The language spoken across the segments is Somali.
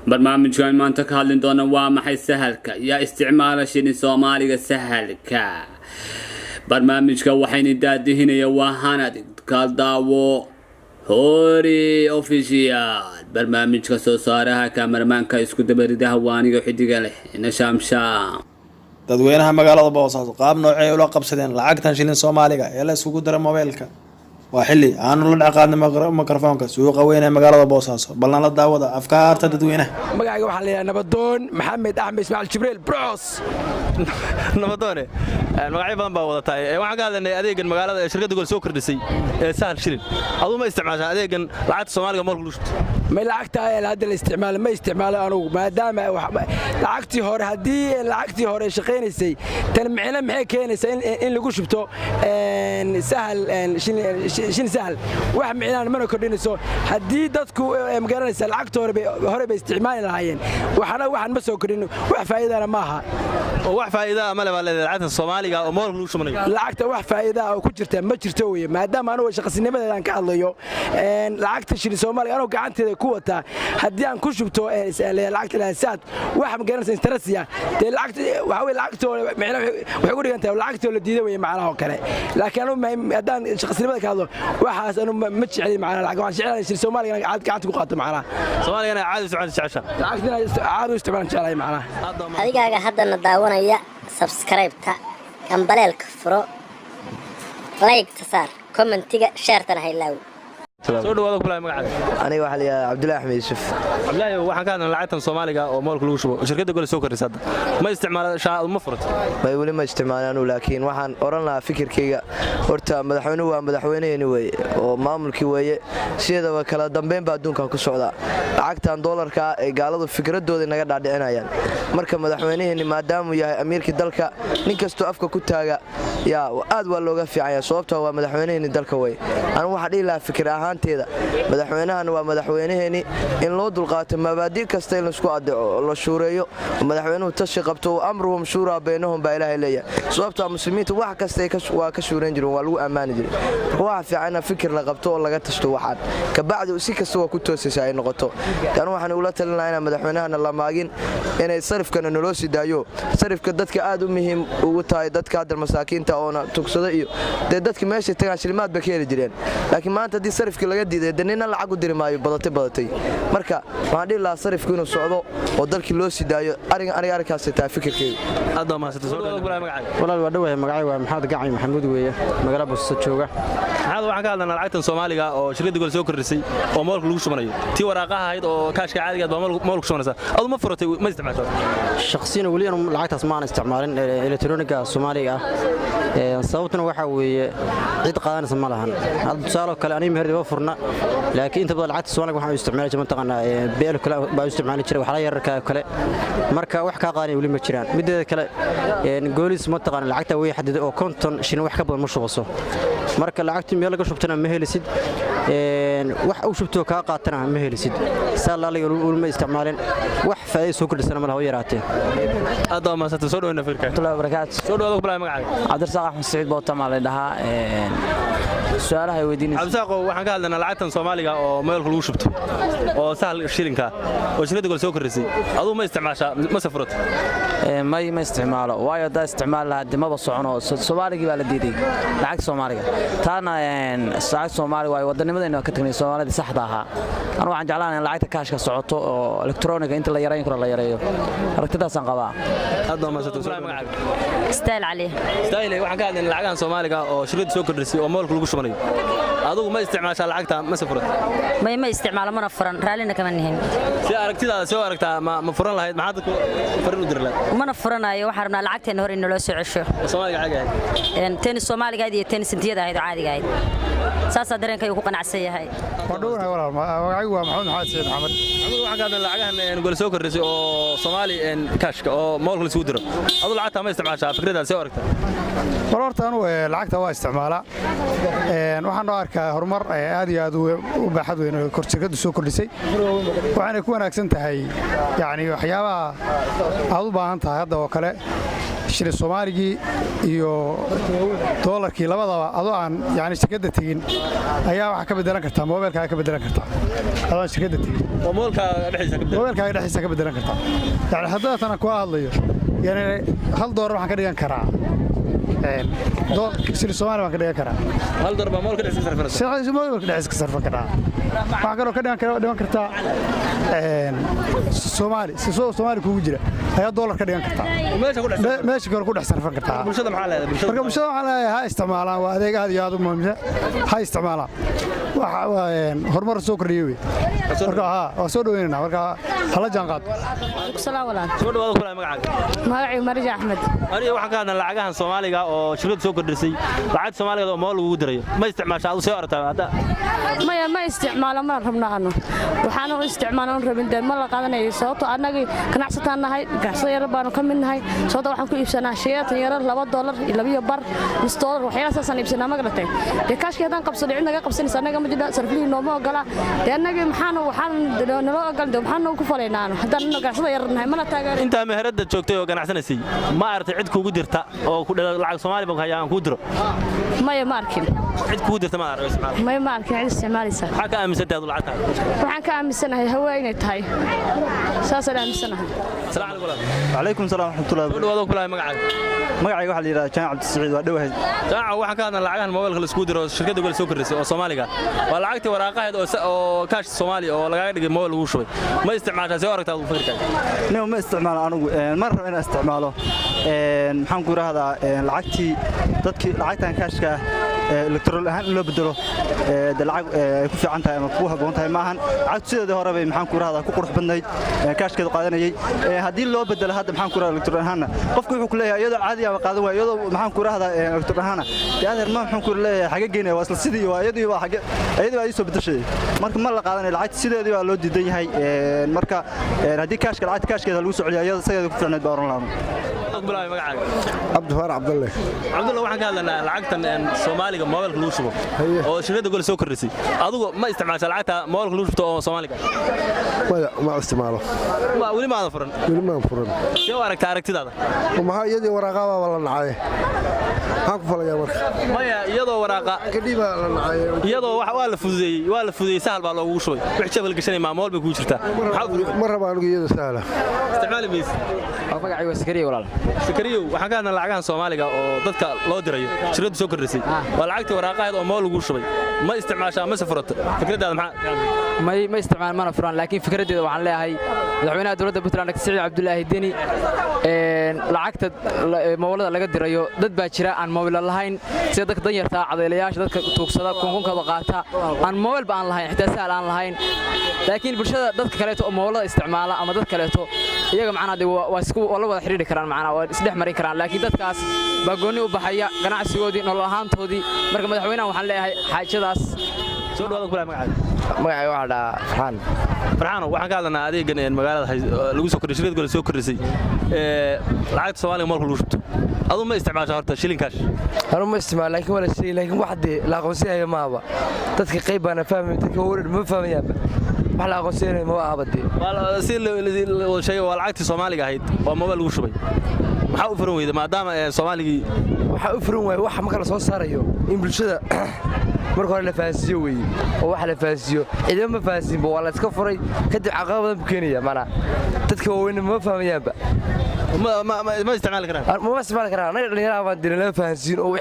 barnaamijkan maanta ka hadlin doona waa maxay sahalka yaa isticmaala shilin Soomaaliga sahalka barnaamijka waxayna daadihinaya waa hanad ka daawo hori official barnaamijka soo saaraha kameramaanka isku dabaridaha waaniga xidiga leh ina shaamshaam dadweynaha magaalada Boosaaso qaab noocay ula qabsadeen lacagtan shilin Soomaaliga ee la isugu daro mobilka waa xilli aanu la dhaqaadnay mikrofoonka suuqa weyn ee magaalada Boosaaso ballan la daawada afkaarta dadweynaha magacayga waxa la yiraahdaa Nabadoon Maxamed Axmed Ismaaciil Jibriil Bros nabadoone magacyo badan baa wadatay waxaan ka hadlaynay adeegan magaalada ee shirkadda gol soo kordhisay ee sahal shilin aduu ma isticmaashaa adeegan lacagta Soomaaliga markuu lushto ma lacagta ay hadda la isticmaalo ma isticmaalo anigu maadaama lacagtii hore hadii lacagtii hore shaqeynaysay tan micna maxay keenaysaa in lagu shubto sahal shin sahal wax micnaan ma kordhinayso hadii dadku magaranaysa lacagta hore bay isticmaali lahaayeen waxaan ma soo kordhin wax faa'iido ma aha oo wax faa'iido ma leh lacagta Soomaaliga oo moolka lagu shubanayo lacagta wax faa'iido ah ku jirta ma jirto weeye maadaama anigu shaqsiinimadeedan ka hadlayo lacagta shilin Soomaaliga anigu gacanteeda ku wata hadii aan ku shubto lacagta laasaad wax magaranaysa interesiya de lacagta waxa way lacagta micna waxay u dhigantahay lacagta la diiday weeye macnaha oo kale laakiin anigu hadaan shaqsinimada ka hadlo waxaas anu ma jeclay macnaha lacag waxaan jeclahay shilin Soomaaliga gacanta ku qaato macnaha Soomaaliga caadi socon jecesha lacagtina caadi isticmaalan jeclay macnaha adigaaga hadana daawanaya subscribe-ta kambaleelka furo like-ta saar commentiga share-tana haylaw soo dhawaado kula magacaada aniga waxa la yiraahdaa Cabdullaahi Axmed Yuusuf Cabdullaahi waxaan ka hadlaynaa lacagtan Soomaaliga oo moolka lagu shubo shirkadda gol soo kordhisay ma isticmaalashaa ma furto bay wali ma isticmaalaan laakiin waxaan oran lahaa fikirkayga horta madaxweynuhu waa madaxweynaheeni way oo maamulkii way sidaba kala dambeyn baa adduunka ku socda lacagtan dollarka ee gaaladu fikradooda naga dhaadhicinayaan marka madaxweynaheeni maadaama uu yahay amiirkii dalka nin kasto afka ku taaga yaa aad waa looga fiican sababtoo waa madaxweynaheeni dalka way aan waxa dhigi lahaa fikir ahaanteeda madaxweynahan waa madaxweynaheeni in loo dulqaato mabaadi kasta in la isku adeeco la shuureeyo madaxweynuhu tashi qabto amruhum shura baynahum baa ilaahay leeyahay sababtoo muslimiintu wax kasta waa ka shuureen jireen waa lagu amaani jiray waxa fiican fikir la qabto oo laga tashto waxaan ka bacdi si kasta waa ku toosaysaa ay noqoto tan waxaan ula talinaynaa madaxweynahana la maagin inay sarifkana noloo sidaayo sarifka dadka aad u muhiim ugu tahay dadka hadda masaakiinta oo tugsada iyo dadka meesha tagaan shilimaad ba ka heli jireen laakiin maanta hadii sarifka laga diiday danina lacag u diri maayo badatay marka waxaan dhihi lahaa sarifku inuu socdo oo dalkii loo sidaayo arrinkaas taa fikirkeedu aad ma soo dhawaado kula magacaada walaal waa dhawahay magacay waa Maxamed Gacay Maxamuud weeye magaalada Boosaaso jooga maxaad waxaan ka hadlaynaa lacagtan Soomaaliga oo shirkadda gol soo kordhisay oo moolka lagu shubanayo tii waraaqaha ahayd oo kaashka caadiga ah moolka shubanaysa adu ma furatay ma isticmaasho shakhsiyan wali aan lacagtaas ma aan isticmaalin elektarooniga Soomaaliga sababtuna waxa weeye cid qaadanaysa ma lahan hal tusaale kale aniga meherdi waa furna laakiin inta badan lacagta Soomaaliga waxaan isticmaalay jaman taqana beel kale baa isticmaali jiray waxa la yararka kale marka wax ka qaanay wali ma jiraan mideeda kale goolis ma taqana lacagta way xadid oo konton shilin wax ka badan ma shubaso marka lacagta meel laga shubtana ma helisid wax uu shubto ka qaatana ma helisid salaaliga uu ma isticmaalin wax faa'iido soo kordhisana ma laha yaraatee aad ma soo dhawaana firka Allahu barakaatu soo dhawaado kula magacaaga Cabdirsaaq Axmed Saciid Bootama la dhahaa su'aalaha ay weydiinaysa Cabdirsaaq waxaan ka hadlaynaa lacagtan Soomaaliga oo moolka lagu shubto oo sahal shilinka oo shirkadda gol soo kordhisay aduu ma isticmaashaa ma safrto ma isticmaalo waayo daa isticmaal lahaa dimaba socono Soomaaliga baa la diiday lacagta Soomaaliga taana lacagta Soomaaliga waa wadanimadeena ka tagnay Soomaalida saxda aha aan waxaan jeclaan in lacagta kaashka socoto oo elektarooniga inta la yareeyo karo la yareeyo aragtidaas aan qabaa aad ma soo dhawaado magacaaga Style Ali waxaan ka hadlaynaa lacagahan Soomaaliga oo shirkadda soo kordhisay oo moolka lagu shubanayo adigu ma isticmaashaa lacagta ma safrto ma isticmaalo mana furan raalina kama nihin si aragtidaada soo aragtaa ma furan lahayd maxaad ku farin u dirlaa mana furanayo waxaan rabnaa lacagteena hore in loo soo cesho Soomaaliga caadiga tennis Soomaaliga iyo tennis Indiyada ahayd caadiga ahayd saasa dareenkaygu ku qanacsan yahay wadhownaa walaal magacaygu waa Maxamed Saciid Maxamed waxaan ka hadlaynaa lacagahan gol soo kordhisay oo Soomaali kaashka oo moolka la isugu diro adu lacagta ma isticmaashaa fikradaada soo aragtaa horta anu lacagta waa isticmaala waxaan noo arkaa horumar aad iyo aad u baaxad weyn oo shirkaddu soo kordhisay waxaana ku wanaagsan tahay yani waxyaabaha aad u baahan tahay hadda oo kale shilin Soomaaligii iyo doolarkii labadaba adoo aan yani shirkadda tegin ayaa waxa ka bedelan kartaa mobilkaaga ka bedelan kartaa adoo shirkadda tegin mobilkaaga dhexdiisa ka bedelan kartaa yani haddii tan ku hadlayo yani $1 waxaan ka dhigan karaa shilin Soomaali waan ka dhigan karaa $1 baa mobilka dhexdiisa sarfan shilin mobilka dhexdiisa ka sarfan karaa waxa kale oo ka dhigan kartaa Soomaali kugu jira ayaa $1 ka dhigan kartaa meesha kale ku dhex sarfan kartaa bulshada maxaa leedahay marka bulshada waxaa leeyahay ha isticmaalaan waa adeeg aad iyo aad u muhiimsan ha isticmaalaan waxa horumar soo kordhiyay marka waa soo dhaweynaa marka hala jaan qaad salaam walaal soo dhawaada kula magacaaga Marja Ahmed aniga waxaan ka hadlaa lacagahan Soomaaliga oo shirkadda soo kordhisay lacag Soomaaliga oo mool ugu dirayo ma isticmaashaa aad soo aragtaa hadda ma isticmaalo ma rabna ano waxaan u isticmaalno rabin ma la qaadanayo sababtoo anaga ganacsataan nahay ganacsato yar baan ka mid nahay sababtoo waxaan ku iibsanaa shayada yar $2 iyo $2 $1 waxyaalahaas aan iibsanaa ma garatay de kaashka hadaan qabsado cid naga qabsanaysa anaga ma jidda sarfliin nooma ogola de anaga waxaan nala ogolday waxaan ku faleynaa hadaan ganacsato yar nahay mana taageero inta meherada joogtay oo ganacsanaysay ma aragtay cid kuugu dirta oo ku dhalay lacag Soomaali bank hayaan ku diro maya ma arkin cid kuugu dirta ma aragay isticmaal maya ma arkin cid isticmaalaysa waxa ka aaminsantahay lacagta waxaan ka aaminsanahay hawaa inay tahay saas aan aaminsanahay assalaamu calaykum salaam warahmatullahi soo dhawaada kula magacaaga magacayga waxa la yiraahdaa Jaan Cabdi Saciid waa dhawahay jaaca waxaan ka hadlaa lacagahan mobilka la isku diro shirkadda gol soo kordhisay oo Soomaaliga waa lacagtii waraaqaheed oo kaash Soomaali oo laga dhigay mobil lagu shubay ma isticmaashaa soo aragtaa u fikirkaaga ma isticmaalo anigu ma rabo inaan isticmaalo maxaan ku raahdaa lacagtii dadkii lacagtan kaashka electoral ahaan loo bedelo lacag ay ku fiican tahay ama ku haboon tahay maahan lacagtu sideedii hore bay maxaan ku raahdaa ku qurux badnayd kaashkeeda qaadanayay haddii loo bedelo hadda maxaan ku raahdaa electoral ahaan qofku wuxuu ku leeyahay iyadoo caadi ah qaadan waayo iyadoo maxaan ku raahdaa electoral ahaan adeer ma maxaan ku leeyahay xaga geynay waa isla sidii waa iyadii waa xaga iyadii ay soo bedeshay marka ma la qaadanay lacagta sideedii waa loo diidan yahay marka haddii kaashka lacagta kaashkeeda lagu soo celiyo iyada sideedii ku fiicnayd baa oran lahaa bilaay magacaaga Abdullah waxaan ka hadlanaa lacagtan Soomaaliga mobilka lagu shubo oo shirkadda gol soo kordhisay adigu ma isticmaashaa lacagta mobilka lagu shubto oo Soomaaliga ma isticmaalo weli ma furan soo aragtidaada maxaa iyadii waraaqada wala nacay waxaan ku falayaa marka maya iyadoo waraaqa kadhiba la nacay iyadoo waa la fududeeyay sahal baa loogu shubay wix jabal gashanay maamul bay ku jirtaa ma raba anigu iyadoo sahal isticmaali maysid magacayga waa Sakariyo walaal Sakariyo waxaan ka hadlaa lacagahan Soomaaliga oo dadka loo dirayo shirkadda soo kordhisay waa lacagtii waraaqaheed oo mool lagu shubay ma isticmaashaa ma safrata fikradaada maxaa ma isticmaal mana furan laakiin fikradeeda waxaan leeyahay madaxweynaha dawladda Puntland Saciid Cabdullaahi Deni lacagta moolada laga dirayo dad baa jira aan mobil lahayn sida dadka danyarta cadeylayaasha dadka tuugsada kunkunkooda qaata aan mobil baan lahayn xitaa sahal aan lahayn laakiin bulshada dadka kale oo moolada isticmaala ama dad kale iyaga macnaheedu waa isku wala wada xiriiri karaan macnaha waa isdhex marin karaan laakiin dadkaas baa gooni u baxaya ganacsigoodii nolol ahaantoodii marka madaxweynaha waxaan leeyahay xaajadaas soo dhawaada kula magacayga waxa dhaa farxaan waxaan ka hadlanaa adeegan magaalada lagu soo kordhisay shirkadda gol soo kordhisay lacagta Soomaaliga moolka lagu shubto aduu ma isticmaashaa horta shilin kaash anu ma isticmaal laakiin wala shay laakiin waxdii la aqoonsiyayo maaba dadka qayb baan fahmay dadka wareer ma fahmayaan wax la aqoonsiyayo ma aabadii si la shay waa lacagtii Soomaaliga ahayd oo mobil lagu shubay waxa u furan weyday maadaama Soomaaligi waxa u furan way wax ma kala soo saarayo in bulshada marka hore la fahansiyo way oo wax la fahansiyo ciidan ma fahansin waa la iska furay kadib caqabad ku keenaya mana dadka waaweyn ma fahmayaan ma isticmaali karaan anaga dhalinyarada baan dirin la fahansiin oo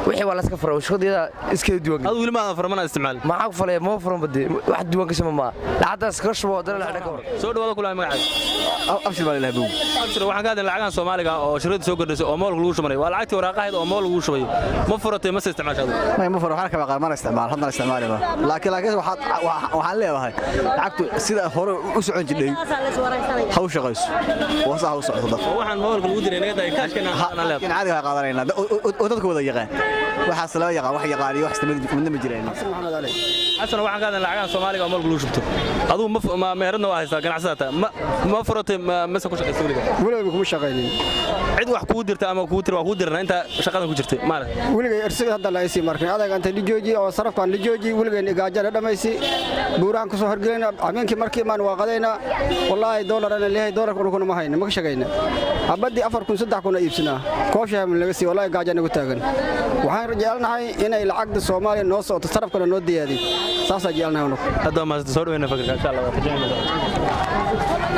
wixii waa la iska furay shaqadeeda iska duwan adigu weli ma farmana isticmaali ma xaq falay ma furan badii wax duwan ka shama ma lacagtaas ka shubo dad la dhaqo soo dhawaada kula magacaaga abshir baa ilaahay buu abshir waxaan ka hadlay lacagahan Soomaaliga oo shirkadda soo kordhisay oo moolka lagu shubay waa lacagtii waraaqaheed oo mool lagu shubay ma furatay ma isticmaashaa ma furo waxa ka baqaa ma isticmaal hadda isticmaalaba laakiin waxaan leeyahay lacagtu sida hore u socon jiray haw shaqayso wasa haw socdo waxaan moolka lagu diray naga tahay kaashkana aan leeyahay caadi ah qaadanayna oo dadku wada yaqaan waxaas loo yaqaan wax yaqaaniyo wax midna ma jireen maxamed ali xasan waxaan ka hadlay lacagaha Soomaaliga oo malku lagu shubto adigu ma meeradna waa haysaa ganacsatada ma furatay ma ku shaqaysto weliga kuma shaqaynin cid wax kugu dirta ama kugu tir waa kugu dirna inta shaqadan ku jirtay maana weliga irsiga hadda la aysi markay adag anta dijooji oo sarafkan dijooji weliga igaajada dhamaysi buuraan ku soo horgeeyna ameenkii markii maan waaqadayna wallahi doolarana leeyahay doolarka kuna ma hayna ma shaqayna abadi 4,000 iibsana koosha laga sii wallahi gaajana ku taagan waxaan rajeelnahay inay lacagta Soomaaliya noo soo sarafkana noo diyaadi saasa jeelnahay hadda ma soo dhaweena fakirka insha Allah